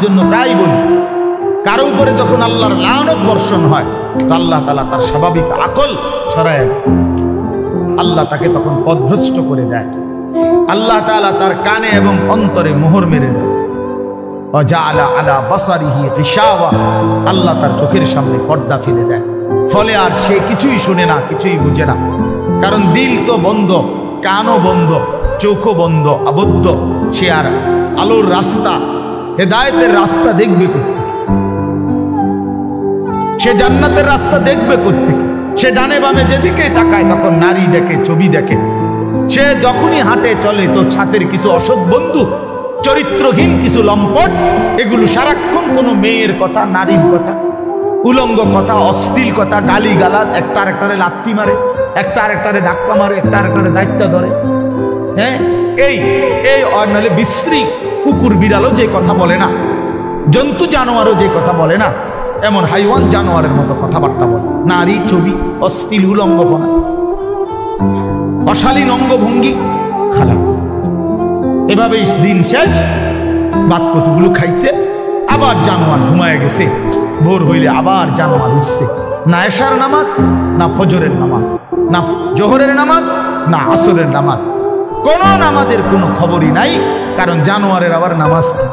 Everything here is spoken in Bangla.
জন্য প্রায় বলি, কারো উপরে যখন আল্লাহর লানত বর্ষণ হয় তো আল্লাহ তাআলা তার স্বাভাবিক আকল সরায় দেয়, আল্লাহ তাকে তখন পথভ্রষ্ট করে দেয়, আল্লাহ তাআলা তার কানে এবং অন্তরে মোহর মেরে দেয়। ওয়াজাআলা আলা বাসারিহি গিশাওয়া, আল্লাহ তার চোখের সামনে পর্দা ফেলে দেয়, ফলে আর সে কিছুই শুনে না, কিছুই বুঝে না। কারণ দিল তো বন্ধ, কানও বন্ধ, চোখও বন্ধ, আবদ্ধ। সে আর আলোর রাস্তা, হেদায়েতের রাস্তা দেখবে কোত্থেকে? সে জান্নাতের রাস্তা দেখবে কোত্থেকে? সে ডানে বামে যেদিকে তাকায় তখন নারী দেখে, ছবি দেখে। সে যখনই হাঁটে চলে তো ছাতের কিছু অসৎ বন্ধু, চরিত্রহীন কিছু লম্পট, এগুলো সারাক্ষণ কোনো মেয়ের কথা, নারীর কথা, উলঙ্গ কথা, অশ্লীল কথা, গালি গালাজ, একটা আরেকটারে লাথি মারে, একটা আরেকটারে ধাক্কা মারে, একটা আরেকটারে দায়িত্ব ধরে। হ্যাঁ, এই নাহলে বিশ্রী কুকুর বিড়ালও যে কথা বলে না, জন্তু জানোয়ারও যে কথা বলে না, এমন হাইওয়ান জানোয়ারের মতো কথাবার্তা বলে। নারী, ছবি, অশ্লীল উলঙ্গপনা, অশালীন অঙ্গভঙ্গি, খালাস। এভাবেই দিন শেষ। ভাত কতগুলো খাইছে, আবার জানোয়ার ঘুমায় গেছে। ভোর হইলে আবার জানোয়ার উঠছে। না এশার নামাজ, না ফজরের নামাজ, না জোহরের নামাজ, না আসরের নামাজ, কোন নামাজের কোনো খবরই নাই। কারণ জানোয়ারের আবার নামাজ কি?